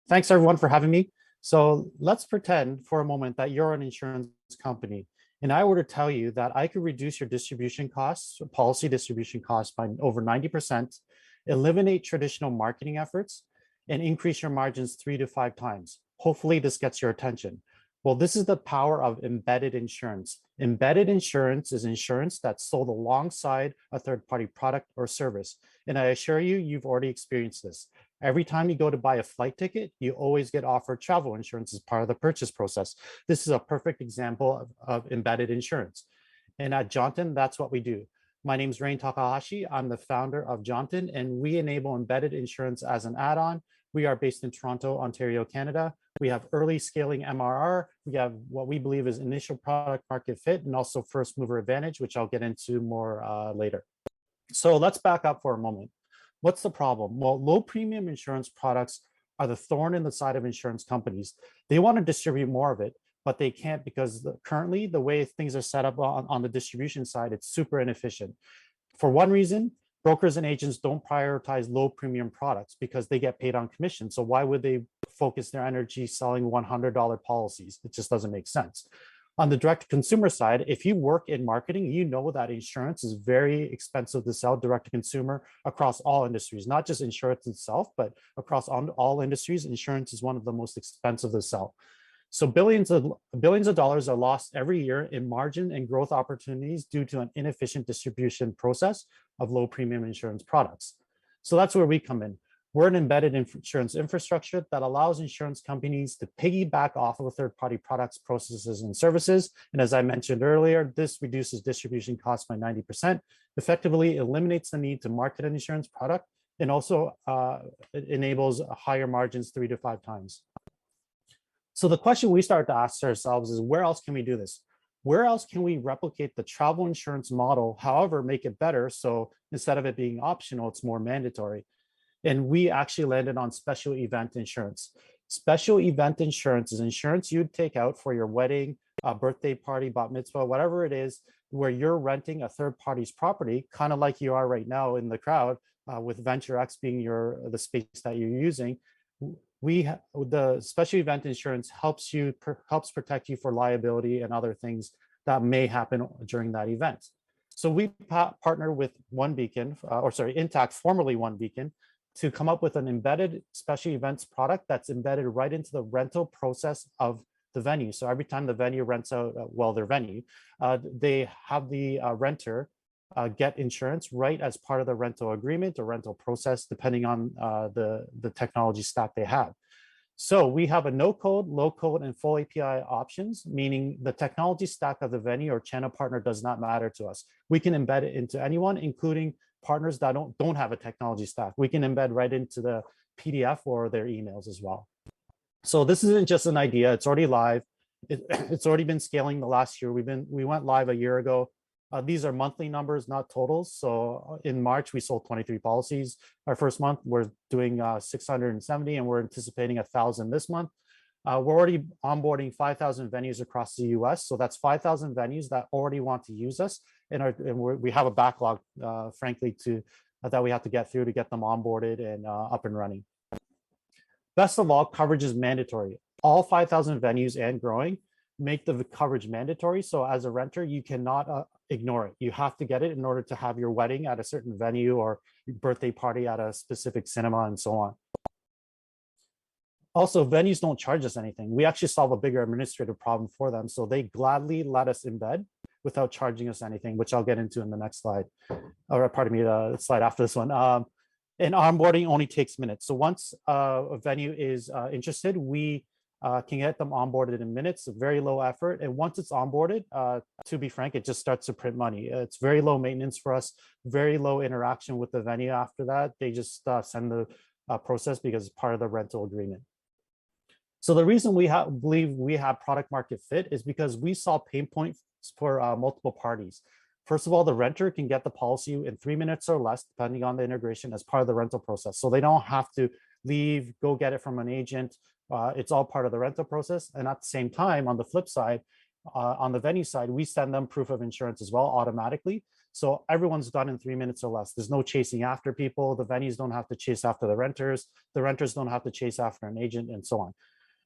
Thanks everyone for having me. So let's pretend for a moment that you're an insurance company and I were to tell you that I could reduce your distribution costs, policy distribution costs by over 90%, eliminate traditional marketing efforts, and increase your margins 3 to 5 times. Hopefully this gets your attention. Well, this is the power of embedded insurance. Embedded insurance is insurance that's sold alongside a third-party product or service. And I assure you, you've already experienced this. Every time you go to buy a flight ticket, you always get offered travel insurance as part of the purchase process. This is a perfect example of embedded insurance. And at Jaunten, that's what we do. My name is Rain Takahashi. I'm the founder of Jaunten, and we enable embedded insurance as an add-on. We are based in Toronto, Ontario, Canada. We have early scaling MRR. We have what we believe is initial product market fit and also first mover advantage, which I'll get into more later. So let's back up for a moment. What's the problem? Well, low premium insurance products are the thorn in the side of insurance companies. They want to distribute more of it, but they can't because currently the way things are set up on the distribution side, it's super inefficient. For one reason, brokers and agents don't prioritize low premium products because they get paid on commission. So why would they focus their energy selling $100 policies? It just doesn't make sense. On the direct to consumer side, if you work in marketing, you know that insurance is very expensive to sell direct to consumer across all industries, not just insurance itself, but across all industries, insurance is one of the most expensive to sell. So billions of dollars are lost every year in margin and growth opportunities due to an inefficient distribution process of low premium insurance products. So that's where we come in. We're an embedded insurance infrastructure that allows insurance companies to piggyback off of third-party products, processes, and services. And as I mentioned earlier, this reduces distribution costs by 90%, effectively eliminates the need to market an insurance product, and also it enables higher margins 3 to 5 times. So the question we start to ask ourselves is, where else can we do this? Where else can we replicate the travel insurance model, however, make it better? So instead of it being optional, it's more mandatory. And we actually landed on special event insurance. Special event insurance is insurance you'd take out for your wedding, birthday party, bat mitzvah, whatever it is, where you're renting a third party's property, kind of like you are right now in the crowd, with Venture X being the space that you're using. The special event insurance helps protect you for liability and other things that may happen during that event. So we partner with Intact, formerly One Beacon, to come up with an embedded special events product that's embedded right into the rental process of the venue. So every time the venue rents out, their venue, they have the renter get insurance right as part of the rental agreement or rental process, depending on the technology stack they have. So we have a no-code, low-code, and full API options, meaning the technology stack of the venue or channel partner does not matter to us. We can embed it into anyone, including partners that don't have a technology stack. We can embed right into the PDF or their emails as well. So this isn't just an idea, it's already live. It's already been scaling the last year. We went live a year ago. These are monthly numbers, not totals. So in March, we sold 23 policies. Our first month, we're doing 670, and we're anticipating 1,000 this month. We're already onboarding 5,000 venues across the US. So that's 5,000 venues that already want to use us. And we have a backlog, frankly, that we have to get through to get them onboarded and up and running. Best of all, coverage is mandatory. All 5,000 venues and growing make the coverage mandatory. So as a renter, you cannot ignore it. You have to get it in order to have your wedding at a certain venue or birthday party at a specific cinema and so on. Also, venues don't charge us anything. We actually solve a bigger administrative problem for them. So they gladly let us embed without charging us anything, which I'll get into in the next slide, or pardon me, the slide after this one. And onboarding only takes minutes. So once a venue is interested, we can get them onboarded in minutes, very low effort. And once it's onboarded, to be frank, it just starts to print money. It's very low maintenance for us, very low interaction with the venue after that. They just send the process because it's part of the rental agreement. So the reason we believe we have product market fit is because we saw pain points for multiple parties. First of all, the renter can get the policy in 3 minutes or less, depending on the integration, as part of the rental process. So they don't have to leave, go get it from an agent. It's all part of the rental process. And at the same time, on the flip side, on the venue side, we send them proof of insurance as well automatically. So everyone's done in 3 minutes or less. There's no chasing after people. The venues don't have to chase after the renters. The renters don't have to chase after an agent, and so on.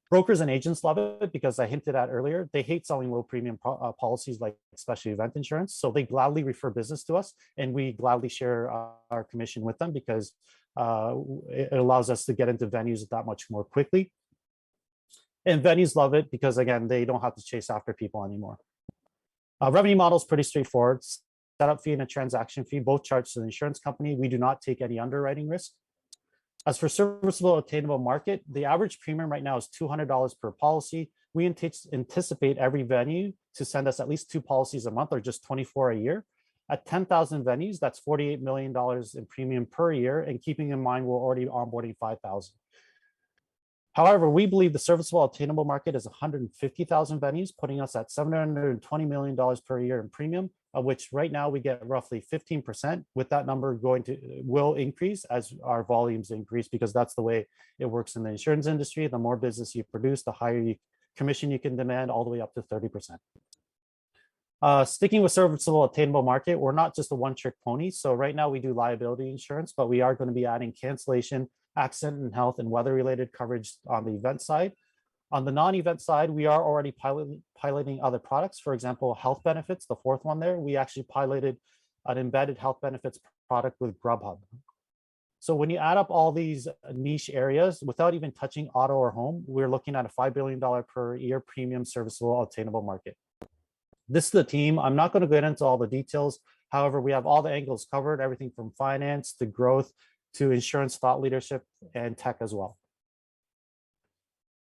Brokers and agents love it because I hinted at earlier, they hate selling low premium policies like special event insurance. So they gladly refer business to us, and we gladly share our commission with them because it allows us to get into venues that much more quickly. And venues love it because, again, they don't have to chase after people anymore. Revenue model is pretty straightforward. Setup fee and a transaction fee, both charged to the insurance company. We do not take any underwriting risk. As for serviceable attainable market, the average premium right now is $200 per policy. We anticipate every venue to send us at least 2 policies a month, or just 24 a year. At 10,000 venues, that's $48 million in premium per year. And keeping in mind, we're already onboarding 5,000. However, we believe the serviceable attainable market is 150,000 venues, putting us at $720 million per year in premium, of which right now we get roughly 15%, with that number will increase as our volumes increase, because that's the way it works in the insurance industry. The more business you produce, the higher commission you can demand, all the way up to 30%. Sticking with serviceable attainable market, we're not just a one-trick pony. So right now we do liability insurance, but we are going to be adding cancellation, accident and health, and weather-related coverage on the event side. On the non-event side, we are already piloting other products. For example, health benefits, the 4th one there, we actually piloted an embedded health benefits product with Grubhub. So when you add up all these niche areas, without even touching auto or home, we're looking at a $5 billion per year premium serviceable attainable market. This is the team. I'm not going to get into all the details. However, we have all the angles covered, everything from finance to growth to insurance thought leadership and tech as well.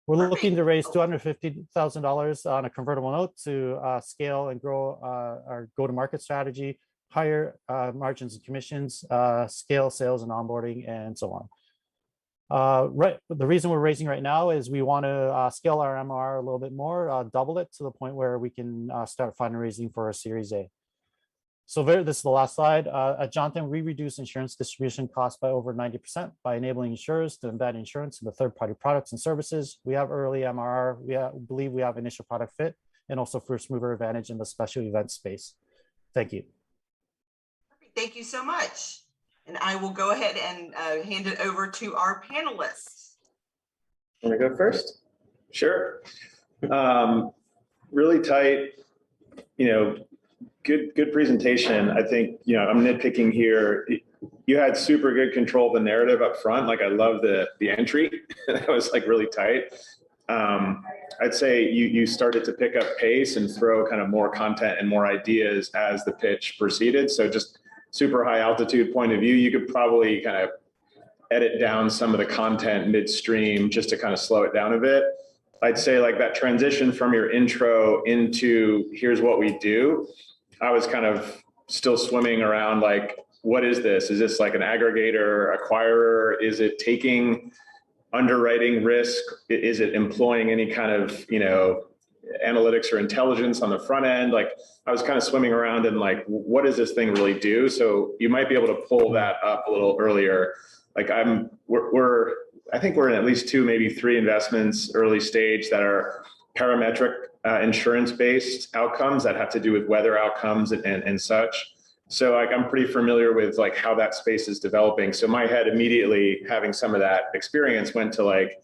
We're looking to raise $250,000 on a convertible note to scale and grow our go-to-market strategy, higher margins and commissions, scale sales and onboarding, and so on. The reason we're raising right now is we want to scale our MRR a little bit more, double it to the point where we can start fundraising for a Series A. So this is the last slide. At Jaunten, we reduce insurance distribution costs by over 90% by enabling insurers to embed insurance into third-party products and services. We have early MRR. We believe we have initial product fit, and also first mover advantage in the special event space. Thank you. Thank you so much. And I will go ahead and hand it over to our panelists. Want to go first? Sure. Really tight, good presentation. I think, I'm nitpicking here. You had super good control of the narrative up front. Like, I love the entry. That was like really tight. I'd say you started to pick up pace and throw kind of more content and more ideas as the pitch proceeded. So just super high altitude point of view, you could probably kind of edit down some of the content midstream just to kind of slow it down a bit. I'd say like that transition from your intro into here's what we do, I was kind of still swimming around like, what is this? Is this like an aggregator, acquirer? Is it taking underwriting risk? Is it employing any kind of, analytics or intelligence on the front end? Like, I was kind of swimming around and like, what does this thing really do? So you might be able to pull that up a little earlier. Like I think we're in at least 2, maybe 3 investments early stage that are parametric insurance-based outcomes that have to do with weather outcomes and such. So like, I'm pretty familiar with like how that space is developing. So my head immediately, having some of that experience, went to like,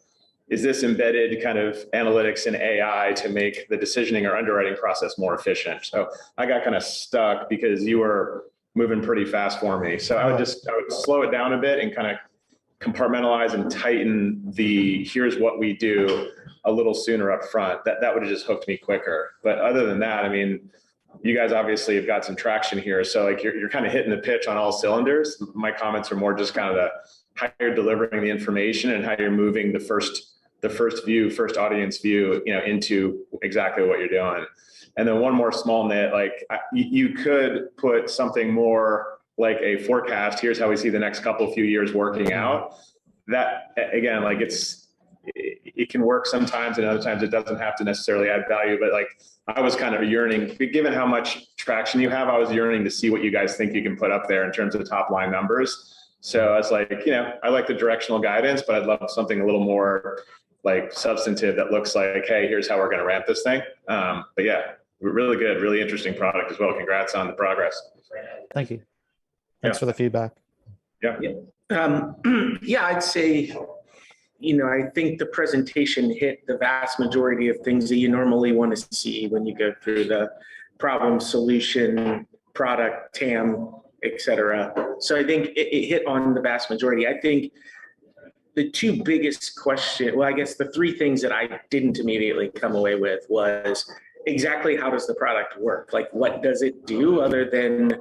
is this embedded kind of analytics and AI to make the decisioning or underwriting process more efficient? So I got kind of stuck because you were moving pretty fast for me. So I would slow it down a bit and kind of compartmentalize and tighten the here's what we do a little sooner up front. That would have just hooked me quicker. But other than that, I mean, you guys obviously have got some traction here. So like you're kind of hitting the pitch on all cylinders. My comments are more just kind of how you're delivering the information and how you're moving the first audience view, into exactly what you're doing. And then one more small nit, like you could put something more like a forecast. Here's how we see the next few years working out. That again, like it can work sometimes, and other times it doesn't have to necessarily add value. But like I was kind of yearning, given how much traction you have, I was yearning to see what you guys think you can put up there in terms of top line numbers. So I was like, I like the directional guidance, but I'd love something a little more like substantive that looks like, hey, here's how we're going to ramp this thing. But yeah, really good, really interesting product as well. Congrats on the progress. Thank you. Thanks for the feedback. Yeah. Yeah, I'd say, I think the presentation hit the vast majority of things that you normally want to see when you go through the problem, solution, product, TAM, et cetera. So I think it hit on the vast majority. I think the two biggest I guess the three things that I didn't immediately come away with was exactly how does the product work? Like, what does it do other than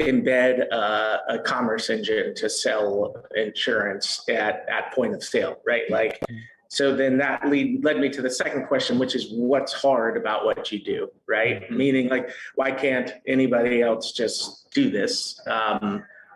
embed a commerce engine to sell insurance at point of sale, right? Like, so then that led me to the second question, which is what's hard about what you do, right? Meaning, like, why can't anybody else just do this?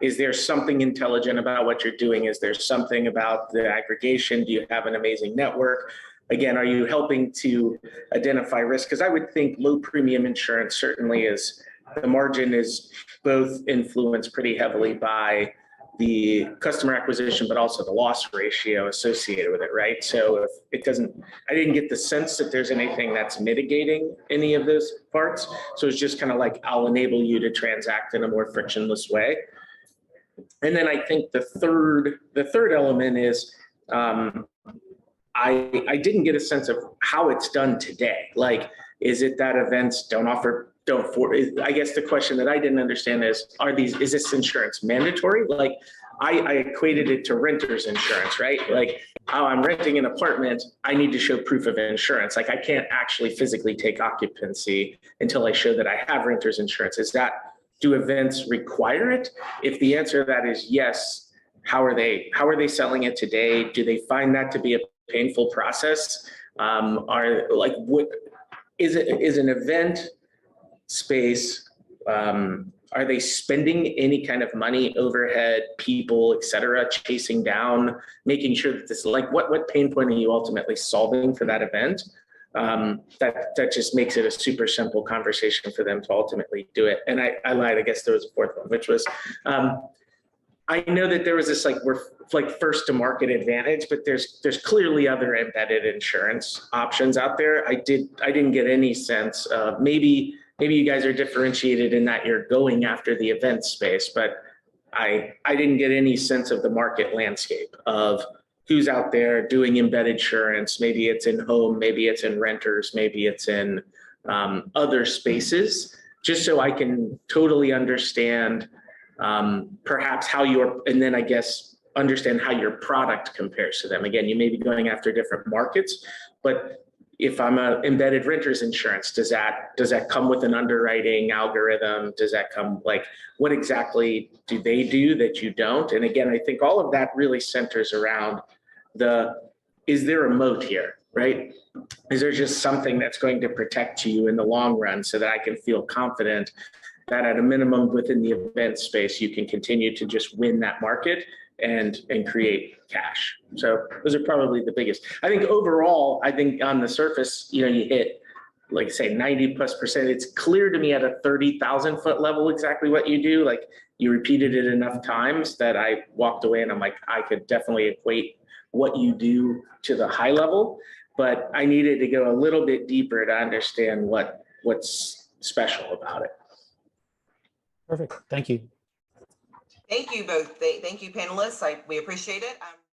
Is there something intelligent about what you're doing? Is there something about the aggregation? Do you have an amazing network? Again, are you helping to identify risk? Because I would think low premium insurance certainly is, the margin is both influenced pretty heavily by the customer acquisition, but also the loss ratio associated with it, right? So if it doesn't, I didn't get the sense that there's anything that's mitigating any of those parts. So it's just kind of like, I'll enable you to transact in a more frictionless way. And then I think the third element is, I didn't get a sense of how it's done today. Like, is it that events I guess the question that I didn't understand is this insurance mandatory? Like, I equated it to renter's insurance, right? Like, oh, I'm renting an apartment, I need to show proof of insurance. Like, I can't actually physically take occupancy until I show that I have renter's insurance. Do events require it? If the answer to that is yes, how are they selling it today? Do they find that to be a painful process? Is an event space, are they spending any kind of money, overhead, people, et cetera, chasing down, making sure that this, like, what pain point are you ultimately solving for that event? That just makes it a super simple conversation for them to ultimately do it. And I lied, I guess there was a fourth one, which was, I know that there was this, like, we're like first to market advantage, but there's clearly other embedded insurance options out there. I didn't get any sense of, maybe you guys are differentiated in that you're going after the event space, but I didn't get any sense of the market landscape of who's out there doing embedded insurance. Maybe it's in home, maybe it's in renters, maybe it's in other spaces, just so I can totally understand perhaps and then I guess understand how your product compares to them. Again, you may be going after different markets, but if I'm an embedded renter's insurance, does that come with an underwriting algorithm? Does that come, like, what exactly do they do that you don't? And again, I think all of that really centers around is there a moat here, right? Is there just something that's going to protect you in the long run so that I can feel confident that at a minimum within the event space, you can continue to just win that market and create cash. So those are probably the biggest. I think overall, on the surface, you hit, like, say 90+%. It's clear to me at a 30,000 foot level exactly what you do. Like, you repeated it enough times that I walked away and I'm like, I could definitely equate what you do to the high level, but I needed to go a little bit deeper to understand what's special about it. Perfect. Thank you. Thank you both. Thank you, panelists. We appreciate it.